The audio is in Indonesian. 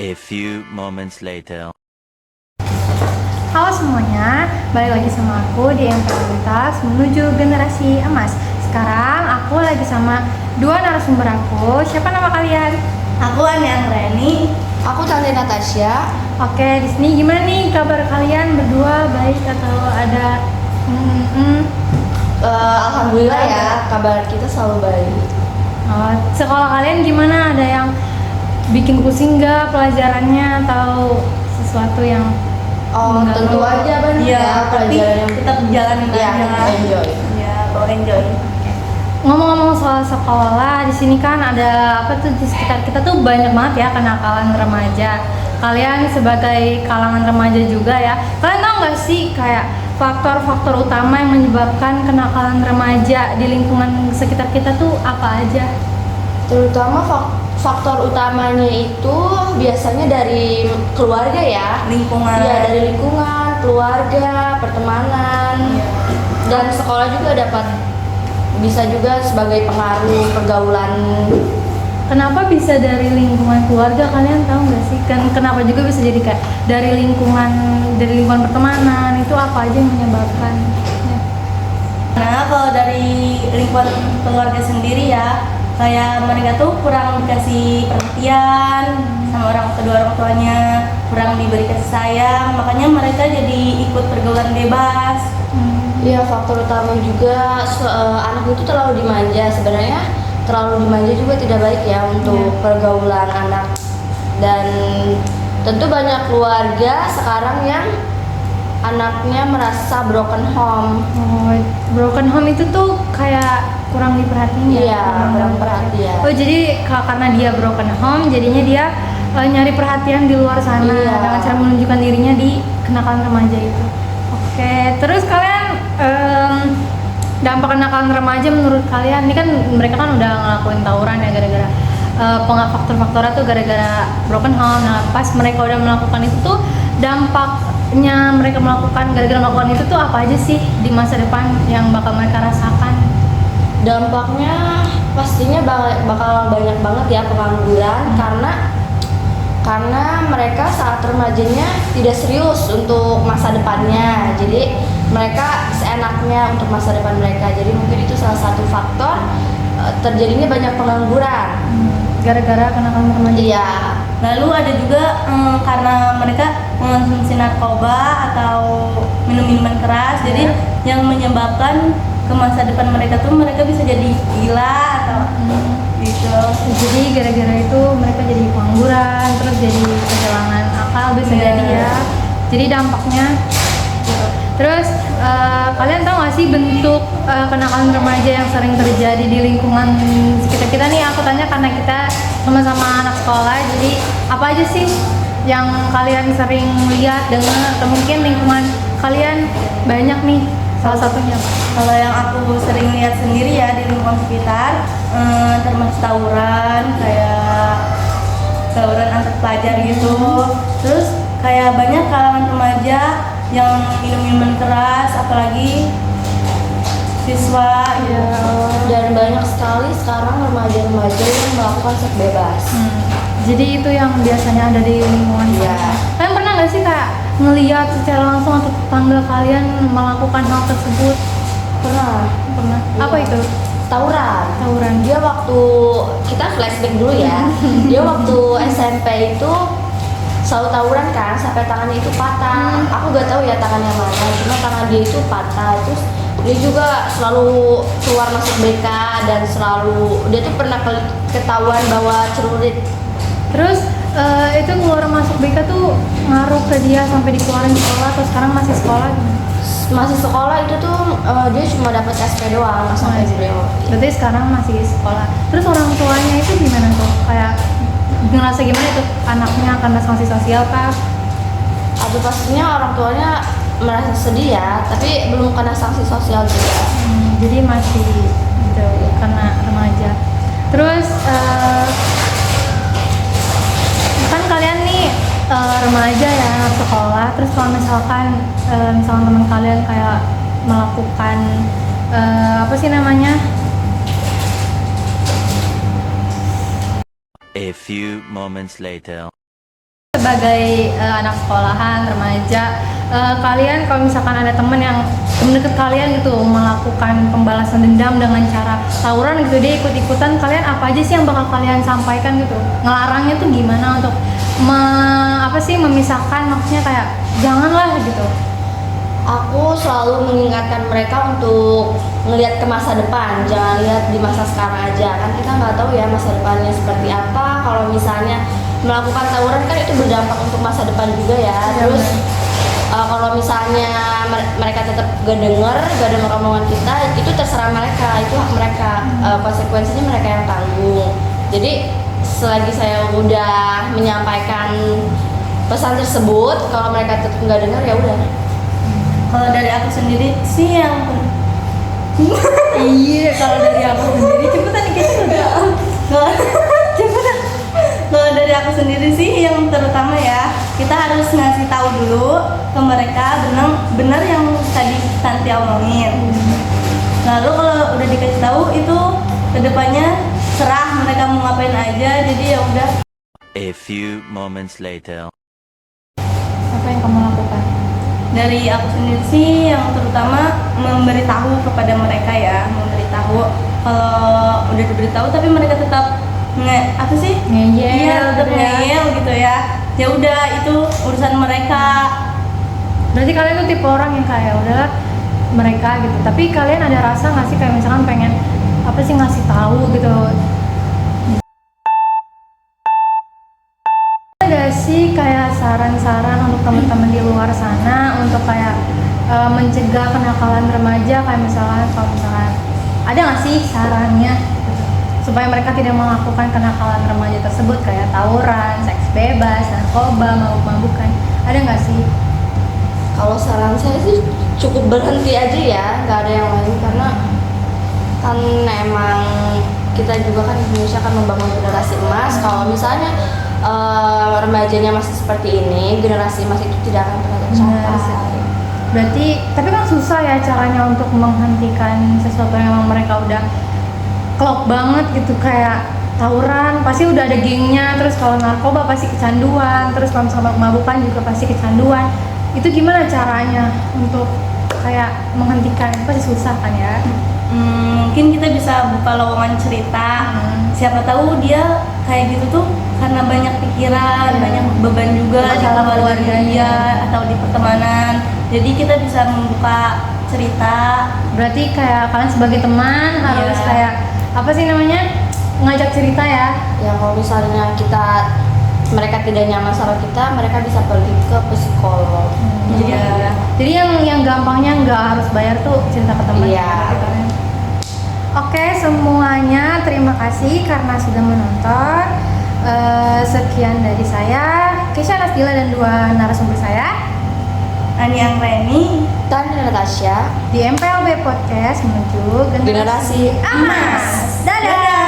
A few moments later. Halo semuanya, balik lagi sama aku di MPLitas menuju generasi emas. Sekarang aku lagi sama dua narasumber aku. Siapa nama kalian? Aku Ania Reni. Aku Tante Natasha. Oke, di sini gimana nih kabar kalian berdua? Baik atau ada? Alhamdulillah ya, kabar kita selalu baik. Sekolah kalian gimana? Ada yang bikin pusing nggak pelajarannya atau sesuatu yang mengganggu? Tentu aja banyak Iya, ya tapi pelajaran yang tetap jalanin ya, aja. enjoy. Ya, bawa enjoy. Ngomong-ngomong soal sekolah, di sini kan ada apa tuh di sekitar kita tuh banyak banget ya kenakalan remaja. Kalian sebagai kalangan remaja juga ya, kalian tahu nggak sih kayak faktor-faktor utama yang menyebabkan kenakalan remaja di lingkungan sekitar kita tuh apa aja? Terutama faktor utamanya itu biasanya dari keluarga ya. Lingkungan. Iya, dari lingkungan, keluarga, pertemanan. Iya. Dan sekolah juga bisa juga sebagai pengaruh pergaulan. Kenapa bisa dari lingkungan keluarga, kalian tahu nggak sih? Kan kenapa juga bisa jadi kayak dari lingkungan pertemanan itu apa aja yang menyebabkan? Ya. Nah, kalau dari lingkungan keluarga sendiri ya, kayak mereka tuh kurang dikasih perhatian sama kedua orang tuanya, kurang diberi kasih sayang, makanya mereka jadi ikut pergaulan bebas. Iya, faktor utama juga anak itu terlalu dimanja. Sebenarnya terlalu dimanja juga tidak baik ya untuk pergaulan anak. Dan tentu banyak keluarga sekarang yang anaknya merasa broken home. Broken home itu tuh kayak kurang diperhatiin ya? Iya, kurang perhatian. Oh, jadi karena dia broken home, jadinya dia nyari perhatian di luar sana dengan cara menunjukkan dirinya di kenakalan remaja itu. Oke, terus kalian dampak kenakalan remaja menurut kalian, ini kan mereka kan udah ngelakuin tawuran ya gara-gara faktor-faktornya tuh gara-gara broken home. Nah, pas mereka udah melakukan itu tuh dampaknya mereka gara-gara melakukan itu tuh apa aja sih di masa depan yang bakal mereka rasakan? Dampaknya pastinya bakal banyak banget ya pengangguran karena mereka saat remajanya tidak serius untuk masa depannya. Jadi mereka seenaknya untuk masa depan mereka. Jadi mungkin itu salah satu faktor terjadinya banyak pengangguran. Gara-gara kenakalan remaja. Iya. Lalu ada juga karena mereka mengonsumsi narkoba atau minum-minuman keras, jadi yang menyebabkan ke masa depan mereka tuh mereka bisa jadi gila atau gitu. Jadi gara-gara itu mereka jadi pengangguran, terus jadi kehilangan akal bisa jadi ya. Jadi dampaknya gitu. Terus kalian tahu nggak sih bentuk kenakalan remaja yang sering terjadi di lingkungan sekitar kita nih? Aku tanya karena kita sama-sama anak sekolah. Jadi apa aja sih yang kalian sering lihat, dengar, atau mungkin lingkungan kalian banyak nih? Salah satunya apa? Kalau yang aku sering lihat sendiri ya di lingkungan sekitar, termasuk tawuran, kayak tawuran antar pelajar gitu. Terus kayak banyak kalangan remaja yang minum-minuman keras, apalagi siswa gitu. Dan banyak sekali sekarang remaja-remaja yang melakukan seks bebas. Jadi itu yang biasanya ada di lingkungan. Iya. Kalian pernah nggak sih kak ngelihat secara langsung atau tetangga kalian melakukan hal tersebut? Pernah. Iya. Apa itu? Tawuran. Dia waktu kita flashback dulu ya. Dia waktu SMP itu selalu tawuran kan, sampai tangannya itu patah. Aku gak tahu ya tangannya mana, cuma tangan dia itu patah. Terus dia juga selalu keluar masuk BK dan dia tuh pernah ketahuan bawa celurit. Terus itu keluar masuk BK tuh ngaruh ke dia sampai dikeluarin sekolah atau sekarang masih sekolah? Masih sekolah itu tuh dia cuma dapat SP doang, nggak sampai beliau. Berarti sekarang masih sekolah. Terus orang tuanya itu gimana tuh? Kayak ngerasa gimana itu anaknya karena sanksi sosial kah? Aduh, pastinya orang tuanya merasa sedih ya, tapi belum kena sanksi sosial juga. Jadi masih gitu karena remaja. Terus kan kalian nih remaja ya sekolah. Terus kalau misalkan teman kalian kayak melakukan apa sih namanya? A few moments later. sebagai anak sekolahan, remaja, kalian kalau misalkan ada temen deket kalian gitu melakukan pembalasan dendam dengan cara tawuran gitu, dia ikut-ikutan, kalian apa aja sih yang bakal kalian sampaikan gitu? Ngelarangnya tuh gimana untuk memisahkan, maksudnya kayak janganlah gitu. Aku selalu mengingatkan mereka untuk ngelihat ke masa depan, jangan lihat di masa sekarang aja. Kan kita nggak tahu ya masa depannya seperti apa. Kalau misalnya melakukan tawuran kan itu berdampak untuk masa depan juga ya. Terus kalau misalnya mereka tetap gak denger omongan kita, itu terserah mereka, itu hak mereka. Konsekuensinya mereka yang tanggung. Jadi selagi saya udah menyampaikan pesan tersebut, kalau mereka tetap nggak dengar ya udah. Kalau dari aku sendiri sih yang Iya, kalau dari aku sendiri cepetan kita udah. cepetan. Kalau dari aku sendiri sih yang terutama ya, kita harus ngasih tahu dulu ke mereka benar yang tadi Tanti omongin. Lalu kalau udah dikasih tahu itu kedepannya serah mereka mau ngapain aja, jadi ya udah. A few moments later. Apa yang kamu lakukan? Dari aku sendiri sih yang terutama memberitahu kepada mereka ya, memberitahu kalau udah diberitahu tapi mereka tetap Ngeyel, iya tetap gitu ya. ngeyel gitu ya, ya udah itu urusan mereka. Berarti kalian tuh tipe orang yang kayak udahlah mereka gitu, tapi kalian ada rasa nggak sih kayak misalkan pengen ngasih tahu gitu? Ada sih kayak saran-saran untuk teman-teman di luar sana untuk kayak mencegah kenakalan remaja, kayak misalkan kalau misalkan ada nggak sih sarannya gitu, supaya mereka tidak melakukan kenakalan remaja tersebut kayak tawuran, seks bebas, narkoba, mabuk-mabukan, ada nggak sih? Kalau saran saya sih cukup berhenti aja ya, nggak ada yang lain, karena kan emang kita juga kan Indonesia kan membangun generasi emas. Kalau misalnya remajanya masih seperti ini, generasi emas itu tidak akan pernah tercapai. Berarti, tapi kan susah ya caranya untuk menghentikan sesuatu yang memang mereka udah klop banget gitu, kayak tawuran pasti udah ada gengnya, terus kalau narkoba pasti kecanduan, terus kalau misalnya mabuk-mabukan juga pasti kecanduan. Itu gimana caranya untuk kayak menghentikan? Pasti susah kan ya? Mungkin kita bisa buka lowongan cerita. Siapa tahu dia kayak gitu tuh karena banyak pikiran, banyak beban juga di Masalah keluarga keluarganya. dia atau di pertemanan. Jadi kita bisa membuka cerita. Berarti kayak kalian sebagai teman harus Iya. kayak apa sih namanya, ngajak cerita ya? Ya kalau misalnya mereka tidak nyaman sama kita, mereka bisa pergi ke psikolog. Iya. Jadi yang gampangnya nggak harus bayar tuh cerita ke teman. Iya. Gitu kan. Oke semuanya, terima kasih karena sudah menonton. Sekian dari saya, Kesha Nasdila, dan dua narasumber saya Ani Reni. Dan Natasha, di MPLB Podcast menuju generasi emas. Dadah.